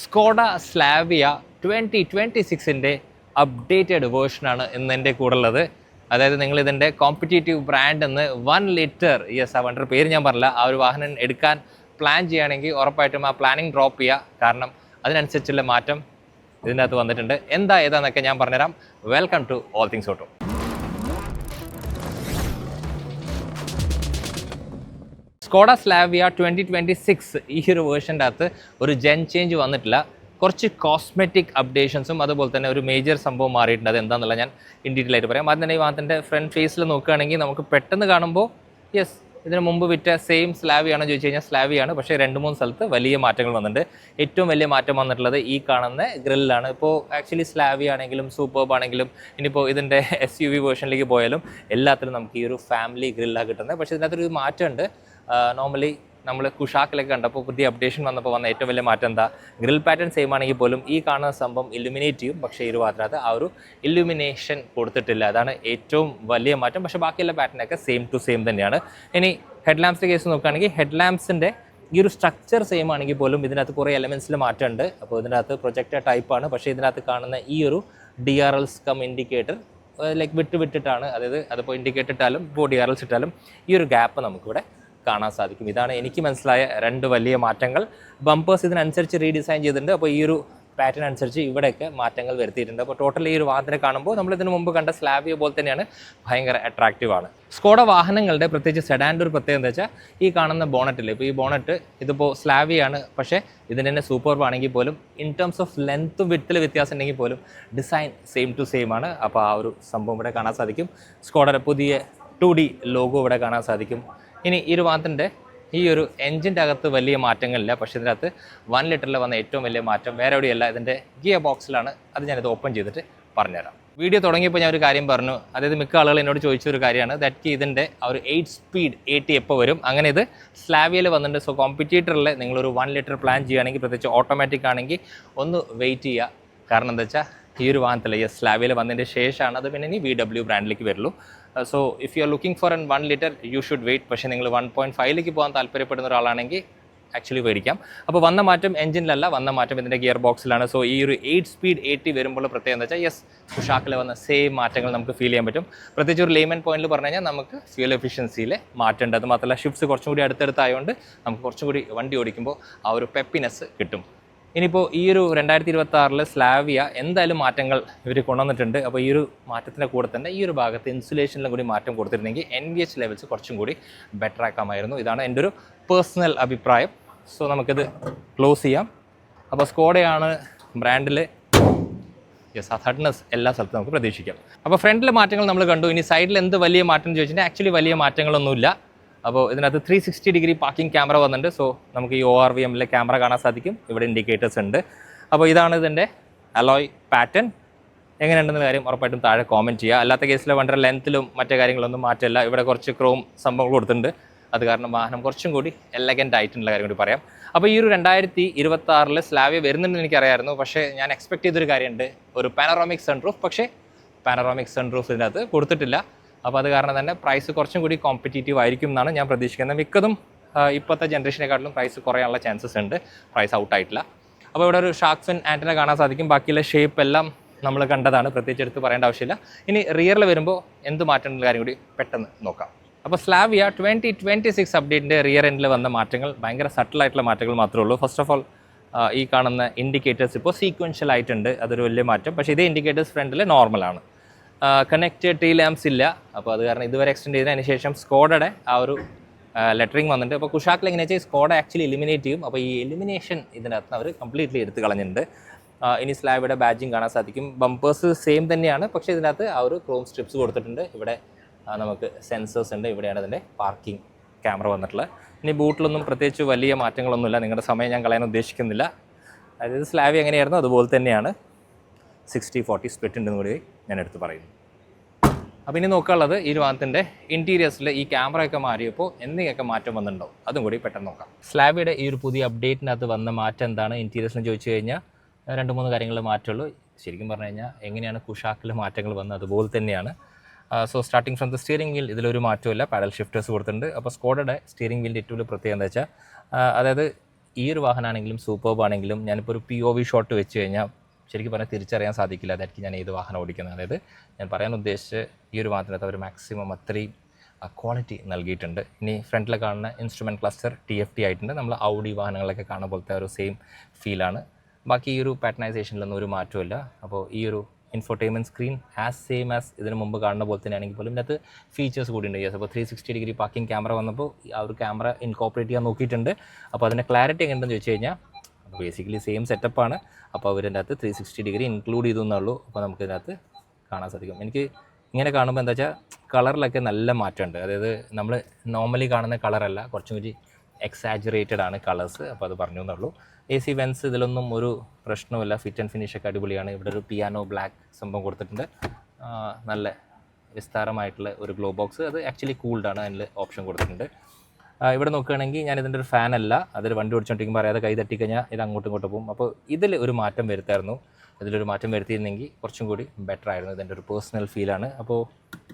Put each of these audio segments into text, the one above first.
Skoda Slavia 2026-ൻ്റെ updated വേർഷനാണ് ഇന്ന് എൻ്റെ കൂടെ ഉള്ളത്. അതായത് നിങ്ങൾ ഇതിൻ്റെ കോമ്പറ്റീറ്റീവ് ബ്രാൻഡ് എന്ന് 1 ലിറ്റർ ആ വണ്ടിയുടെ പേര് ഞാൻ പറഞ്ഞില്ല, ആ ഒരു വാഹനം എടുക്കാൻ പ്ലാൻ ചെയ്യുകയാണെങ്കിൽ ഉറപ്പായിട്ടും ആ പ്ലാനിങ് ഡ്രോപ്പ് ചെയ്യുക. കാരണം അതിനനുസരിച്ചുള്ള മാറ്റം ഇതിൻ്റെ അകത്ത് വന്നിട്ടുണ്ട്. ഏതാന്നൊക്കെ ഞാൻ പറഞ്ഞുതരാം. Welcome to all things auto. Skoda Slavia 2026 ഈ ഒരു വേർഷൻ്റെ അകത്ത് ഒരു ജെൻ ചേഞ്ച് വന്നിട്ടില്ല. കുറച്ച് കോസ്മെറ്റിക് അപ്ഡേഷൻസും അതുപോലെ തന്നെ ഒരു മേജർ സംഭവം മാറിയിട്ടുണ്ട്. അത് എന്താണെന്നുള്ള ഞാൻ ഇൻ ഡീറ്റെയിൽ ആയിട്ട് പറയാം. ആദ്യം തന്നെ ഈ വാഹനത്തിൻ്റെ ഫ്രണ്ട് ഫേസിൽ നോക്കുകയാണെങ്കിൽ നമുക്ക് പെട്ടെന്ന് കാണുമ്പോൾ യെസ് ഇതിന് മുമ്പ് വിറ്റ സെയിം സ്ലാവിയാണോ ചോദിച്ചു കഴിഞ്ഞാൽ സ്ലാവിയാണ്. പക്ഷേ 2-3 സ്ഥലത്ത് വലിയ മാറ്റങ്ങൾ വന്നിട്ടുണ്ട്. ഏറ്റവും വലിയ മാറ്റം വന്നിട്ടുള്ളത് ഈ കാണുന്ന ഗ്രില്ലാണ്. ഇപ്പോൾ ആക്ച്വലി സ്ലാവി ആണെങ്കിലും സൂപ്പർബ് ആണെങ്കിലും ഇനിയിപ്പോൾ ഇതിൻ്റെ SUV വേർഷനിലേക്ക് പോയാലും എല്ലാത്തിലും നമുക്ക് ഈ ഒരു ഫാമിലി ഗ്രില്ലാണ് കിട്ടുന്നത്. പക്ഷേ ഇതിനകത്തൊരു മാറ്റമുണ്ട്. നോർമലി നമ്മൾ കുഷാക്കിലൊക്കെ കണ്ടപ്പോൾ പുതിയ അപ്ഡേഷൻ വന്നപ്പോൾ വന്ന ഏറ്റവും വലിയ മാറ്റം എന്താ, ഗ്രിൽ പാറ്റേൺ സെയിം ആണെങ്കിൽ പോലും ഈ കാണുന്ന സംഭവം ഇല്ലുമിനേറ്റ് ചെയ്യും. പക്ഷേ ഈ ഒരു ഭാഗത്ത് ആ ഒരു ഇല്ലുമിനേഷൻ കൊടുത്തിട്ടില്ല. അതാണ് ഏറ്റവും വലിയ മാറ്റം. പക്ഷേ ബാക്കിയുള്ള പാറ്റേണൊക്കെ സെയിം ടു സെയിം തന്നെയാണ്. ഇനി ഹെഡ് ലാംപ്സിൻ്റെ കേസ് നോക്കുകയാണെങ്കിൽ ഹെഡ് ലാംപ്സിൻ്റെ ഈ ഒരു സ്ട്രക്ചർ സെയിം ആണെങ്കിൽ പോലും ഇതിനകത്ത് കുറേ എലമെൻറ്റ്സിൽ മാറ്റമുണ്ട്. അപ്പോൾ ഇതിനകത്ത് പ്രൊജക്ടർ ടൈപ്പാണ്. പക്ഷേ ഇതിനകത്ത് കാണുന്ന ഈ ഒരു DRLs കം ഇൻഡിക്കേറ്റർ ലൈക്ക് വിട്ടിട്ടാണ്. അതായത് അതിപ്പോൾ ഇൻഡിക്കേറ്റർ ഇട്ടാലും ഇപ്പോൾ DRLs ഇട്ടാലും ഈ ഒരു ഗ്യാപ്പ് നമുക്കിവിടെ കാണാൻ സാധിക്കും. ഇതാണ് എനിക്ക് മനസ്സിലായ 2 വലിയ മാറ്റങ്ങൾ. ബമ്പേഴ്സ് ഇതിനനുസരിച്ച് റീഡിസൈൻ ചെയ്തിട്ടുണ്ട്. അപ്പോൾ ഈ ഒരു പാറ്റേൺ അനുസരിച്ച് ഇവിടെയൊക്കെ മാറ്റങ്ങൾ വരുത്തിയിട്ടുണ്ട്. അപ്പോൾ ടോട്ടൽ ഈ ഒരു വാഹനത്തിനെ കാണുമ്പോൾ നമ്മൾ ഇതിന് മുമ്പ് കണ്ട സ്ലാവിയ പോലെ തന്നെയാണ്, ഭയങ്കര അട്രാക്റ്റീവാണ്. സ്കോഡ വാഹനങ്ങളുടെ പ്രത്യേകിച്ച് സെഡാൻ്റെ ഒരു പ്രത്യേകത എന്താ വെച്ചാൽ ഈ കാണുന്ന ബോണറ്റിൽ, ഇപ്പോൾ ഈ ബോണറ്റ് ഇതിപ്പോൾ സ്ലാവിയാണ്, പക്ഷേ ഇതിന് തന്നെ സൂപ്പർബ് ആണെങ്കിൽ പോലും ഇൻ ടേംസ് ഓഫ് ലെങ്ത്തും വിഡ്ത്തിൽ വ്യത്യാസം ഉണ്ടെങ്കിൽ പോലും ഡിസൈൻ സെയിം ടു സെയിം ആണ്. അപ്പോൾ ആ ഒരു സംഭവം ഇവിടെ കാണാൻ സാധിക്കും. സ്കോഡയുടെ പുതിയ 2D ലോഗോ ഇവിടെ കാണാൻ സാധിക്കും. ഇനി ഈ ഒരു വാഹനത്തിൻ്റെ ഈ ഒരു എൻജിൻ്റെ അകത്ത് വലിയ മാറ്റങ്ങളില്ല. പക്ഷേ ഇതിനകത്ത് 1 ലിറ്ററിൽ വന്ന ഏറ്റവും വലിയ മാറ്റം വേറെ എവിടെയല്ല, ഇതിൻ്റെ ഗിയർ ബോക്സിലാണ്. അത് ഞാനിത് ഓപ്പൺ ചെയ്തിട്ട് പറഞ്ഞുതരാം. വീഡിയോ തുടങ്ങിയപ്പോൾ ഞാൻ ഒരു കാര്യം പറഞ്ഞു. അതായത് മിക്ക ആളുകൾ എന്നോട് ചോദിച്ചൊരു കാര്യമാണ്, ദാറ്റ് ഇതിൻ്റെ ആ ഒരു 8 സ്പീഡ് AT എപ്പോൾ വരും. അങ്ങനെ ഇത് സ്ലാവിയയിൽ വന്നിട്ടുണ്ട്. സോ കോമ്പറ്റീറ്ററിൽ നിങ്ങളൊരു 1 ലിറ്റർ പ്ലാൻ ചെയ്യുകയാണെങ്കിൽ, പ്രത്യേകിച്ച് ഓട്ടോമാറ്റിക് ആണെങ്കിൽ ഒന്ന് വെയിറ്റ് ചെയ്യുക. കാരണം എന്താ വെച്ചാൽ ഈ ഒരു വാഹനത്തിൽ സ്ലാവിയയിൽ വന്നതിൻ്റെ ശേഷമാണ് അത് പിന്നെ ഇനി VW ബ്രാൻഡിലേക്ക് വരുള്ളൂ. So if you are looking for 1 litre you should wait. പക്ഷേ നിങ്ങൾ 1.5ലേക്ക് പോകാൻ താല്പര്യപ്പെടുന്ന ഒരാളാണെങ്കിൽ ആക്ച്വലി മേടിക്കാം. അപ്പോൾ വന്ന മാറ്റം എഞ്ചിനിലല്ല, വന്ന മാറ്റം ഇതിൻ്റെ ഗിയർ ബോക്സിലാണ്. സോ ഈ ഒരു 8 സ്പീഡ് AT വരുമ്പോൾ പ്രത്യേകം എന്താ വെച്ചാൽ കുഷാക്കിൽ വന്ന സെയിം മാറ്റങ്ങൾ നമുക്ക് ഫീൽ ചെയ്യാൻ പറ്റും. പ്രത്യേകിച്ച് ഒരു ലേമൻ പോയിന്റിൽ പറഞ്ഞു കഴിഞ്ഞാൽ നമുക്ക് ഫ്യൂൽ എഫിഷ്യൻസിയിൽ മാറ്റമുണ്ട്. അത് മാത്രമല്ല ഷിഫ്റ്റ്സ് കുറച്ചും കൂടി അടുത്തടുത്തായതുകൊണ്ട് നമുക്ക് കുറച്ചും കൂടി വണ്ടി ഓടിക്കുമ്പോൾ ആ ഒരു പെപ്പിനെസ് കിട്ടും. ഇനിയിപ്പോൾ ഈ ഒരു 2026 സ്ലാവിയ എന്തായാലും മാറ്റങ്ങൾ ഇവർ കൊണ്ടുവന്നിട്ടുണ്ട്. അപ്പോൾ ഈ ഒരു മാറ്റത്തിൻ്റെ കൂടെ തന്നെ ഈ ഒരു ഭാഗത്ത് ഇൻസുലേഷനിലും കൂടി മാറ്റം കൊടുത്തിരുന്നെങ്കിൽ NVH ലെവൽസ് കുറച്ചും കൂടി ബെറ്റർ ആക്കാമായിരുന്നു. ഇതാണ് എൻ്റെ ഒരു പേഴ്സണൽ അഭിപ്രായം. സോ നമുക്കിത് ക്ലോസ് ചെയ്യാം. അപ്പോൾ സ്കോഡയാണ് ബ്രാൻഡിൽ ആ ഹഡ്നസ് എല്ലാ സ്ഥലത്തും നമുക്ക് പ്രതീക്ഷിക്കാം. അപ്പോൾ ഫ്രണ്ടിലെ മാറ്റങ്ങൾ നമ്മൾ കണ്ടു. ഇനി സൈഡിൽ എന്ത് വലിയ മാറ്റം എന്ന് ചോദിച്ചിട്ടുണ്ടെങ്കിൽ ആക്ച്വലി വലിയ മാറ്റങ്ങളൊന്നുമില്ല. അപ്പോൾ ഇതിനകത്ത് 360 ഡിഗ്രി പാർക്കിംഗ് ക്യാമറ വന്നിട്ടുണ്ട്. സോ നമുക്ക് ഈ ORVMലെ ക്യാമറ കാണാൻ സാധിക്കും. ഇവിടെ ഇൻഡിക്കേറ്റേഴ്സ് ഉണ്ട്. അപ്പോൾ ഇതാണ് ഇതിൻ്റെ അലോയ് പാറ്റേൺ. എങ്ങനെയുണ്ടെന്ന കാര്യം ഉറപ്പായിട്ടും താഴെ കോമെൻറ്റ് ചെയ്യുക. അല്ലാത്ത കേസിൽ വണ്ടിയുടെ ലെങ്ത്തിലും മറ്റു കാര്യങ്ങളൊന്നും മാറ്റമില്ല. ഇവിടെ കുറച്ച് ക്രോം സംഭവങ്ങൾ കൊടുത്തിട്ടുണ്ട്. അത് കാരണം വാഹനം കുറച്ചും കൂടി എലഗൻ്റ് ആയിട്ടുള്ള കാര്യം കൂടി പറയാം. അപ്പോൾ ഈ ഒരു 2026 സ്ലാവിയ വരുന്നുണ്ടെന്ന് എനിക്കറിയാമായിരുന്നു. പക്ഷേ ഞാൻ എക്സ്പെക്ട് ചെയ്തൊരു കാര്യമുണ്ട്, ഒരു പാനറോമിക് സൺറൂഫ്. പക്ഷേ പാനറോമിക് സൺറൂഫ് ഇതിനകത്ത് കൊടുത്തിട്ടില്ല. അപ്പോൾ അത് കാരണം തന്നെ പ്രൈസ് കുറച്ചും കൂടി കോമ്പറ്റീറ്റീവ് ആയിരിക്കും എന്നാണ് ഞാൻ പ്രതീക്ഷിക്കുന്നത്. മിക്കതും ഇപ്പോഴത്തെ ജനറേഷനെക്കാട്ടിലും പ്രൈസ് കുറയാനുള്ള ചാൻസസ് ഉണ്ട്. പ്രൈസ് ഔട്ടായിട്ടില്ല. അപ്പോൾ ഇവിടെ ഒരു ഷാർക്ക് ഫിൻ ആൻറ്റന കാണാൻ സാധിക്കും. ബാക്കിയുള്ള ഷേപ്പ് എല്ലാം നമ്മൾ കണ്ടതാണ്, പ്രത്യേകിച്ച് എടുത്ത് പറയേണ്ട ആവശ്യമില്ല. ഇനി റിയറിൽ വരുമ്പോൾ എന്ത് മാറ്റമുള്ള കാര്യം കൂടി പെട്ടെന്ന് നോക്കാം. അപ്പോൾ സ്ലാവിയ 2026 അപ്ഡേറ്റിൻ്റെ റിയർ എൻഡിൽ വന്ന മാറ്റങ്ങൾ ഭയങ്കര സട്ടിലായിട്ടുള്ള മാറ്റങ്ങൾ മാത്രമേ ഉള്ളൂ. ഫസ്റ്റ് ഓഫ് ഓൾ ഈ കാണുന്ന ഇൻഡിക്കേറ്റേഴ്സ് ഇപ്പോൾ സീക്വൻഷ്യൽ ആയിട്ടുണ്ട്. അതൊരു വലിയ മാറ്റം. പക്ഷേ ഇതേ ഇൻഡിക്കേറ്റേഴ്സ് ഫ്രണ്ടിൽ നോർമലാണ്. കണക്റ്റഡ് ടീ ലാംപ്സ് ഇല്ല. അപ്പോൾ അത് കാരണം ഇതുവരെ എക്സ്റ്റെൻഡ് ചെയ്തതിന് ശേഷം സ്കോഡയുടെ ആ ഒരു ലെറ്ററിങ് വന്നിട്ടുണ്ട്. അപ്പോൾ കുഷാക്കിൽ എങ്ങനെ വെച്ചാൽ സ്കോഡ ആക്ച്വലി എലിമിനേറ്റ് ചെയ്യും. അപ്പോൾ ഈ എലിമിനേഷൻ ഇതിനകത്ത് അവർ കംപ്ലീറ്റ്ലി എടുത്ത് കളഞ്ഞിട്ടുണ്ട്. ഇനി സ്ലാവിയുടെ ബാഡ്ജിങ് കാണാൻ സാധിക്കും. ബമ്പേഴ്സ് സെയിം തന്നെയാണ്, പക്ഷേ ഇതിനകത്ത് ആ ഒരു ക്രോം സ്ട്രിപ്സ് കൊടുത്തിട്ടുണ്ട്. ഇവിടെ നമുക്ക് സെൻസേഴ്സ് ഉണ്ട്. ഇവിടെയാണ് ഇതിൻ്റെ പാർക്കിംഗ് ക്യാമറ വന്നിട്ടുള്ളത്. ഇനി ബൂട്ടിലൊന്നും പ്രത്യേകിച്ച് വലിയ മാറ്റങ്ങളൊന്നുമില്ല. നിങ്ങളുടെ സമയം ഞാൻ കളയാൻ ഉദ്ദേശിക്കുന്നില്ല. അതായത് സ്ലാവി എങ്ങനെയായിരുന്നു അതുപോലെ തന്നെയാണ്. 60-40 സ്പ്ലിറ്റ് ഉണ്ടെന്ന് കൂടി ഞാൻ എടുത്ത് പറയുന്നു. അപ്പോൾ ഇനി നോക്കാനുള്ളത് ഈ ഒരു വാഹനത്തിൻ്റെ ഇൻറ്റീരിയേഴ്സിൽ ഈ ക്യാമറയൊക്കെ മാറിയപ്പോൾ എന്തെങ്കിലുമൊക്കെ മാറ്റം വന്നിട്ടുണ്ടോ അതും കൂടി പെട്ടെന്ന് നോക്കാം. സ്ലാവിയുടെ ഈ ഒരു പുതിയ അപ്ഡേറ്റിനകത്ത് വന്ന മാറ്റം എന്താണ് ഇൻറ്റീരിയേഴ്സിന് ചോദിച്ചു കഴിഞ്ഞാൽ 2-3 കാര്യങ്ങളിൽ മാറ്റമുള്ളൂ. ശരിക്കും പറഞ്ഞു കഴിഞ്ഞാൽ എങ്ങനെയാണ് കുഷാക്കിൽ മാറ്റങ്ങൾ വന്നത് അതുപോലെ തന്നെയാണ്. So starting from the steering wheel ഇതിലൊരു മാറ്റമില്ല. പാഡൽ ഷിഫ്റ്റേഴ്സ് കൊടുത്തിട്ടുണ്ട്. അപ്പോൾ സ്കോഡയുടെ സ്റ്റിയറിംഗ് വീലിൻ്റെ ഏറ്റവും വലിയ പ്രത്യേകത എന്താ വെച്ചാൽ അതായത് ഈ ഒരു വാഹനമാണെങ്കിലും സൂപ്പർബ് ആണെങ്കിലും ഞാനിപ്പോൾ ഒരു POV ഷോട്ട് വെച്ച് കഴിഞ്ഞാൽ ശരിക്കും പറഞ്ഞാൽ തിരിച്ചറിയാൻ സാധിക്കില്ല അതായിരിക്കും ഞാൻ ഏത് വാഹനം ഓടിക്കുന്നത്. അതായത് ഞാൻ പറയാൻ ഉദ്ദേശിച്ച് ഈ ഒരു വാഹനത്തിനകത്ത് അവർ മാക്സിമം അത്രയും ക്വാളിറ്റി നൽകിയിട്ടുണ്ട്. ഇനി ഫ്രണ്ടിൽ കാണുന്ന ഇൻസ്ട്രുമെൻറ്റ് ക്ലസ്റ്റർ TFT ആയിട്ടുണ്ട്. നമ്മൾ ഔഡി വാഹനങ്ങളൊക്കെ കാണുന്ന പോലത്തെ ഒരു സെയിം ഫീലാണ്. ബാക്കി ഈ ഒരു പാറ്റർണൈസേഷനിലൊന്നും ഒരു മാറ്റമില്ല. അപ്പോൾ ഈ ഒരു ഇൻഫോർടൈൻമെൻറ്റ് സ്ക്രീൻ സെയിം ആസ് ഇതിന് മുമ്പ് കാണുന്ന പോലെ തന്നെയാണെങ്കിൽ പോലും ഇതിനകത്ത് ഫീച്ചേഴ്സ് കൂടി ഉണ്ട്. യെസ്, അപ്പോൾ 360 ഡിഗ്രി പാർക്കിംഗ് ക്യാമറ വന്നപ്പോൾ ആ ഒരു ക്യാമറ ഇൻകോപ്പറേറ്റ് ചെയ്യാൻ നോക്കിയിട്ടുണ്ട്. അപ്പോൾ അതിൻ്റെ ക്ലാരിറ്റി എങ്ങനെയുണ്ടെന്ന് ചോദിച്ചു കഴിഞ്ഞാൽ ബേസിക്കലി സെയിം സെറ്റപ്പാണ്. അപ്പോൾ അവരിൻ്റെ അകത്ത് 360 ഡിഗ്രി ഇൻക്ലൂഡ് ചെയ്തു എന്നുള്ളൂ. അപ്പോൾ നമുക്കിതിനകത്ത് കാണാൻ സാധിക്കും. എനിക്ക് ഇങ്ങനെ കാണുമ്പോൾ എന്താ വെച്ചാൽ കളറിലൊക്കെ നല്ല മാറ്റമുണ്ട്. അതായത് നമ്മൾ നോർമലി കാണുന്ന കളറല്ല, കുറച്ചും കൂടി എക്സാജറേറ്റഡ് ആണ് കളേഴ്സ്. അപ്പോൾ അത് പറഞ്ഞു എന്നുള്ളൂ. AC വെൻസ് ഇതിലൊന്നും ഒരു പ്രശ്നവുമില്ല. ഫിറ്റ് ആൻഡ് ഫിനിഷ് ഒക്കെ അടിപൊളിയാണ്. ഇവിടെ ഒരു പിയാനോ ബ്ലാക്ക് സംഭവം കൊടുത്തിട്ടുണ്ട്. നല്ല വിസ്താരമായിട്ടുള്ള ഒരു ഗ്ലോ ബോക്സ്. അത് ആക്ച്വലി കൂൾഡാണ്, അതിൽ ഓപ്ഷൻ കൊടുത്തിട്ടുണ്ട്. ഇവിടെ നോക്കുകയാണെങ്കിൽ ഞാൻ ഇതിൻ്റെ ഒരു ഫാനല്ല, അതൊരു വണ്ടി ഓടിച്ചോണ്ടിരിക്കുമ്പോൾ അറിയാതെ കൈ തട്ടിക്കഴിഞ്ഞാൽ ഇത് അങ്ങോട്ടും ഇങ്ങോട്ടും പോകും. അപ്പോൾ ഇതിൽ ഒരു മാറ്റം വരുത്തായിരുന്നു. ഇതിലൊരു മാറ്റം വരുത്തിയിരുന്നെങ്കിൽ കുറച്ചും കൂടി ബെറ്റർ ആയിരുന്നു. ഇതിൻ്റെ ഒരു പേഴ്സണൽ ഫീലാണ്. അപ്പോൾ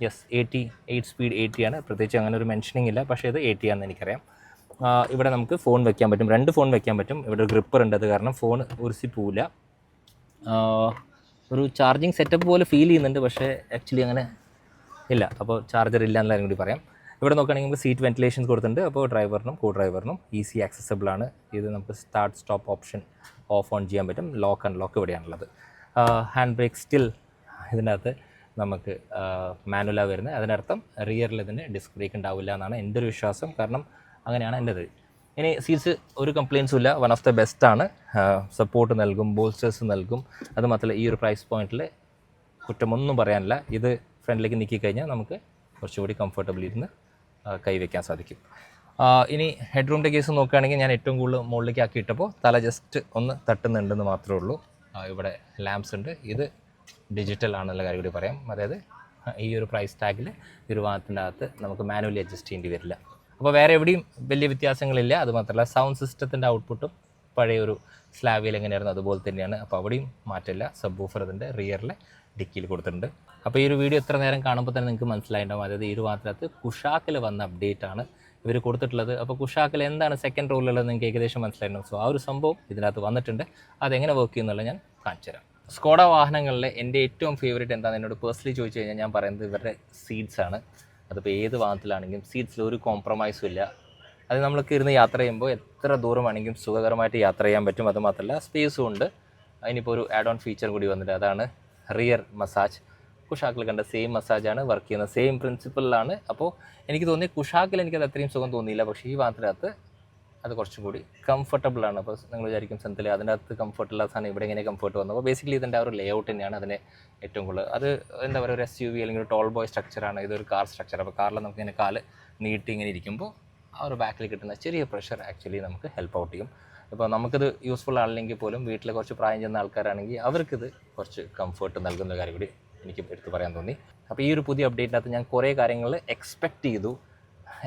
യെസ്, 8 സ്പീഡ് 80 ആണ്. പ്രത്യേകിച്ച് അങ്ങനെ ഒരു മെൻഷനിങ് ഇല്ല, പക്ഷേ ഇത് 80 ആണെന്ന് എനിക്കറിയാം. ഇവിടെ നമുക്ക് ഫോൺ വെക്കാൻ പറ്റും, 2 ഫോൺ വെക്കാൻ പറ്റും. ഇവിടെ ഒരു ഗ്രിപ്പർ ഉണ്ട്, അത് കാരണം ഫോൺ ഉരുസി പോവില്ല. ഒരു ചാർജിങ് സെറ്റപ്പ് പോലെ ഫീൽ ചെയ്യുന്നുണ്ട്, പക്ഷേ ആക്ച്വലി അങ്ങനെ ഇല്ല. അപ്പോൾ ചാർജർ ഇല്ല എന്നുള്ളതും കൂടി പറയാം. ഇവിടെ നോക്കുകയാണെങ്കിൽ നമുക്ക് സീറ്റ് വെന്റിലേഷൻസ് കൊടുത്തിട്ടുണ്ട്. അപ്പോൾ ഡ്രൈവറിനും കോ ഡ്രൈവറിനും ഈസി ആക്സസിബിൾ ആണ്. ഇത് നമുക്ക് start stop option off on ചെയ്യാൻ പറ്റും. ലോക്ക് അൺലോക്ക് ഇവിടെയാണുള്ളത്. ഹാൻഡ് ബ്രേക്ക് സ്റ്റിൽ ഇതിനകത്ത് നമുക്ക് മാനുവലാണ് വരുന്നത്. അതിനർത്ഥം റിയറിൽ ഇതിന് ഡിസ്ക് ബ്രേക്ക് ഉണ്ടാവില്ല എന്നാണ് എൻ്റെ ഒരു വിശ്വാസം. കാരണം അങ്ങനെയാണ് എൻ്റെത്. ഇനി സീറ്റ്സ് ഒരു കംപ്ലയിൻസും ഇല്ല, വൺ ഓഫ് ദ ബെസ്റ്റ് ആണ്. സപ്പോർട്ട് നൽകും, ബോൾസ്റ്റേഴ്സ് നൽകും. അത് മാത്രമല്ല ഈ ഒരു പ്രൈസ് പോയിന്റിൽ കുറ്റമൊന്നും പറയാനില്ല. ഇത് ഫ്രണ്ടിലേക്ക് നീക്കി കഴിഞ്ഞാൽ നമുക്ക് കുറച്ചുകൂടി കംഫർട്ടബിൾ ഇരുന്ന് കൈവയ്ക്കാൻ സാധിക്കും. ഇനി ഹെഡ് റൂമിൻ്റെ കേസ് നോക്കുകയാണെങ്കിൽ ഞാൻ ഏറ്റവും കൂടുതൽ മുകളിലേക്ക് ആക്കിയിട്ടപ്പോൾ തല ജസ്റ്റ് ഒന്ന് തട്ടുന്നുണ്ടെന്ന് മാത്രമേ ഉള്ളൂ. ഇവിടെ ലാംപ്സ് ഉണ്ട്. ഇത് ഡിജിറ്റൽ ആണെന്നുള്ള കാര്യം കൂടി പറയാം. അതായത് ഈ ഒരു പ്രൈസ് ടാഗിൽ ഈ ഒരു വാഹനത്തിൻ്റെ അകത്ത് നമുക്ക് മാനുവലി അഡ്ജസ്റ്റ് ചെയ്യേണ്ടി വരില്ല. അപ്പോൾ വേറെ എവിടെയും വലിയ വ്യത്യാസങ്ങളില്ല. അതുമാത്രമല്ല സൗണ്ട് സിസ്റ്റത്തിൻ്റെ ഔട്ട്പുട്ടും പഴയ ഒരു സ്ലാവിയിൽ എങ്ങനെയായിരുന്നു അതുപോലെ തന്നെയാണ്. അപ്പോൾ അവിടെയും മാറ്റില്ല. സബ് വൂഫർ ഇതിൻ്റെ റിയറിലെ ഡിക്കിയിൽ കൊടുത്തിട്ടുണ്ട്. അപ്പോൾ ഈ ഒരു വീഡിയോ എത്ര നേരം കാണുമ്പോൾ തന്നെ നിങ്ങൾക്ക് മനസ്സിലായിട്ടുണ്ടാവും. അതായത് ഈ ഒരു വാഹനത്തിനകത്ത് കുഷാക്കിൽ വന്ന അപ്ഡേറ്റ് ആണ് ഇവർ കൊടുത്തിട്ടുള്ളത്. അപ്പോൾ കുഷാക്കിൽ എന്താണ് സെക്കൻഡ് റോളിലുള്ളത് നിങ്ങൾക്ക് ഏകദേശം മനസ്സിലായിട്ടുണ്ടാവും. സോ ആ ഒരു സംഭവം ഇതിനകത്ത് വന്നിട്ടുണ്ട്. അതെങ്ങനെ വർക്ക് ചെയ്യുന്നുള്ളത് ഞാൻ കാണിച്ചു തരാം. സ്കോഡ വാഹനങ്ങളിലെ എൻ്റെ ഏറ്റവും ഫേവറേറ്റ് എന്താണെന്ന് എന്നോട് പേഴ്സണലി ചോദിച്ചു കഴിഞ്ഞാൽ ഞാൻ പറയുന്നത് ഇവരുടെ സീറ്റ്സ് ആണ്. അതിപ്പോൾ ഏത് വാഹനത്തിലാണെങ്കിലും സീറ്റ്സിൽ ഒരു കോംപ്രമൈസും ഇല്ല. അത് നമ്മൾക്ക് ഇരുന്ന് യാത്ര ചെയ്യുമ്പോൾ എത്ര ദൂരമാണെങ്കിലും സുഖകരമായിട്ട് യാത്ര ചെയ്യാൻ പറ്റും. അതുമാത്രമല്ല സ്പേസും ഉണ്ട്. അതിനിപ്പോൾ ഒരു ആഡ് ഓൺ ഫീച്ചർ കൂടി വന്നിട്ട് അതാണ് റിയർ മസാജ്. കുഷാക്കിൽ കണ്ട സെയിം മസാജാണ് വർക്ക് ചെയ്യുന്നത്, സെയിം പ്രിൻസിപ്പിളിലാണ്. അപ്പോൾ എനിക്ക് തോന്നി കുഷാക്കിൽ എനിക്കത് അത്രയും സുഖം തോന്നിയില്ല. പക്ഷേ ഈ വാഹനത്തിനകത്ത് അത് കുറച്ചും കൂടി കംഫർട്ടബിളാണ്. അപ്പോൾ നിങ്ങൾ വിചാരിക്കും സെന്തിൽ അതിൻ്റെ അകത്ത് കംഫർട്ടുള്ള സാധനം ഇവിടെ എങ്ങനെ കംഫർട്ട് വന്നു. അപ്പോൾ ബേസിക്കലി ഇതിൻ്റെ ആ ഒരു ലേ ഔട്ട് തന്നെയാണ് അതിനെ ഏറ്റവും കൂടുതൽ. അത് എന്താ പറയുക, ഒരു SUV അല്ലെങ്കിൽ ഒരു ടോൾ ബോയ് സ്ട്രക്ചറാണ്. ഇതൊരു കാർ സ്ട്രക്ചർ. അപ്പോൾ കാറിൽ നമുക്ക് ഇങ്ങനെ കാല് നീട്ടി ഇങ്ങനെ ഇരിക്കുമ്പോൾ ആ ഒരു ബാക്കിൽ കിട്ടുന്ന ചെറിയ പ്രഷർ ആക്ച്വലി നമുക്ക് ഹെൽപ്പ് ഔട്ട് ചെയ്യും. ഇപ്പോൾ നമുക്കിത് യൂസ്ഫുൾ ആണെങ്കിൽ പോലും വീട്ടിൽ കുറച്ച് പ്രായം ചെന്ന ആൾക്കാരാണെങ്കിൽ അവർക്കിത് കുറച്ച് കംഫർട്ട് നൽകുന്ന കാര്യം കൂടി എനിക്ക് എടുത്ത് പറയാൻ തോന്നി. അപ്പോൾ ഈ ഒരു പുതിയ അപ്ഡേറ്റിനകത്ത് ഞാൻ കുറേ കാര്യങ്ങൾ എക്സ്പെക്റ്റ് ചെയ്തു.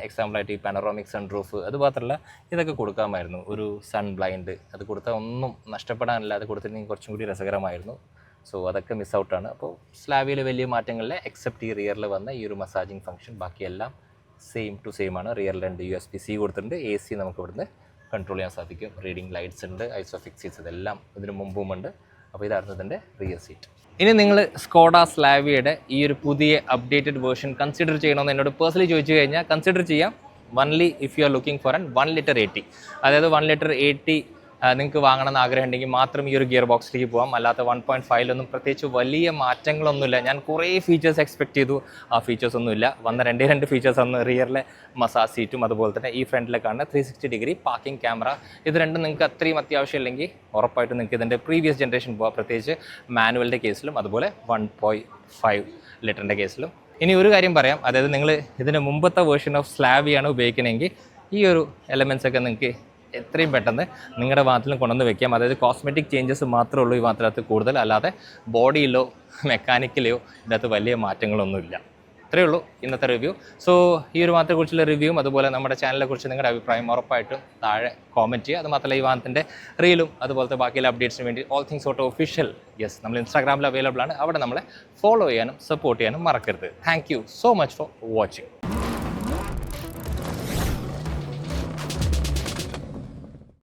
എക്സാമ്പിളായിട്ട് ഈ പാനറോമിക് സൺ റൂഫ്, അത് മാത്രമല്ല ഇതൊക്കെ കൊടുക്കാമായിരുന്നു. ഒരു സൺ ബ്ലൈൻഡ് അത് കൊടുത്താൽ ഒന്നും നഷ്ടപ്പെടാനില്ല. അത് കൊടുത്തിട്ടുണ്ടെങ്കിൽ കുറച്ചും കൂടി രസകരമായിരുന്നു. സോ അതൊക്കെ മിസ് ഔട്ടാണ്. അപ്പോൾ സ്ലാവിയിൽ വലിയ മാറ്റങ്ങളിലെ എക്സെപ്റ്റ് ഈ റിയറിൽ വന്ന ഈ ഒരു മസാജിങ് ഫംഗ്ഷൻ ബാക്കിയെല്ലാം സെയിം ടു സെയിം ആണ്. റിയറിൽ 2 USB-C കൊടുത്തിട്ടുണ്ട്. AC നമുക്ക് ഇവിടുന്ന് കൺട്രോൾ ചെയ്യാൻ സാധിക്കും. റീഡിംഗ് ലൈറ്റ്സ് ഉണ്ട്, ഐസോഫിക്സ് സീറ്റ്സ്, ഇതെല്ലാം ഇതിന് മുമ്പും ഉണ്ട്. അപ്പോൾ ഇതായിരുന്നു ഇതിൻ്റെ റിയർ സീറ്റ്. ഇനി നിങ്ങൾ സ്കോഡ സ്ലാവിയയുടെ ഈ ഒരു പുതിയ അപ്ഡേറ്റഡ് വേർഷൻ കൺസിഡർ ചെയ്യണമെന്ന് എന്നോട് പേഴ്സണലി ചോദിച്ചു കഴിഞ്ഞാൽ കൺസിഡർ ചെയ്യാം. Only if you are looking for 1 litre 80, അതായത് 1 ലിറ്റർ 80 നിങ്ങൾക്ക് വാങ്ങണമെന്ന് ആഗ്രഹം ഉണ്ടെങ്കിൽ മാത്രം ഈ ഒരു ഗിയർ ബോക്സിലേക്ക് പോകാം. അല്ലാത്ത 1.5 പ്രത്യേകിച്ച് വലിയ മാറ്റങ്ങളൊന്നുമില്ല. ഞാൻ കുറേ ഫീച്ചേഴ്സ് എക്സ്പെക്ട് ചെയ്തു, ആ ഫീച്ചേഴ്സ് ഒന്നുമില്ല. വന്ന 2 ഫീച്ചേഴ്സ് ആണ് റിയറിലെ മസാജ് സീറ്റും അതുപോലെ തന്നെ ഈ ഫ്രണ്ടിലെ കാണുന്ന 360 ഡിഗ്രി പാർക്കിംഗ് ക്യാമറ. ഇത് രണ്ടും നിങ്ങൾക്ക് അത്രയും അത്യാവശ്യം ഇല്ലെങ്കിൽ ഉറപ്പായിട്ടും നിങ്ങൾക്ക് ഇതിൻ്റെ പ്രീവിയസ് ജനറേഷൻ പോകാം, പ്രത്യേകിച്ച് മാനുവലിൻ്റെ കേസിലും അതുപോലെ 1.5 ലിറ്ററിൻ്റെ കേസിലും. ഇനി ഒരു കാര്യം പറയാം, അതായത് നിങ്ങൾ ഇതിന് മുമ്പത്തെ വേർഷൻ ഓഫ് സ്ലാവിയാണ് ഉപയോഗിക്കണമെങ്കിൽ ഈ ഒരു എലമെൻറ്റ്സ് ഒക്കെ നിങ്ങൾക്ക് എത്രയും പെട്ടെന്ന് നിങ്ങളുടെ വാഹനത്തിലും കൊണ്ടുവന്ന് വെക്കാം. അതായത് കോസ്മെറ്റിക് ചേഞ്ചസ് മാത്രമേ ഉള്ളൂ ഈ വാഹനത്തിനകത്ത് കൂടുതൽ, അല്ലാതെ ബോഡിയിലോ മെക്കാനിക്കലോ ഇതിനകത്ത് വലിയ മാറ്റങ്ങളൊന്നുമില്ല. ഇത്രയേ ഉള്ളൂ ഇന്നത്തെ റിവ്യൂ. സോ ഈ ഒരു വാഹനത്തെക്കുറിച്ചുള്ള റിവ്യൂവും അതുപോലെ നമ്മുടെ ചാനലിനെ കുറിച്ച് നിങ്ങളുടെ അഭിപ്രായം ഉറപ്പായിട്ടും താഴെ കോമെൻറ്റ് ചെയ്യുക. അത് മാത്രമല്ല ഈ വാഹനത്തിൻ്റെ റീലും അതുപോലത്തെ ബാക്കിയുള്ള അപ്ഡേറ്റ്സിന് വേണ്ടി ഓൾ തിങ്സ് ഓട്ടോ ഒഫീഷ്യൽ നമ്മൾ ഇൻസ്റ്റാഗ്രാമിൽ അവൈലബിൾ ആണ്. അവിടെ നമ്മളെ ഫോളോ ചെയ്യാനും സപ്പോർട്ട് ചെയ്യാനും മറക്കരുത്. Thank you so much for watching.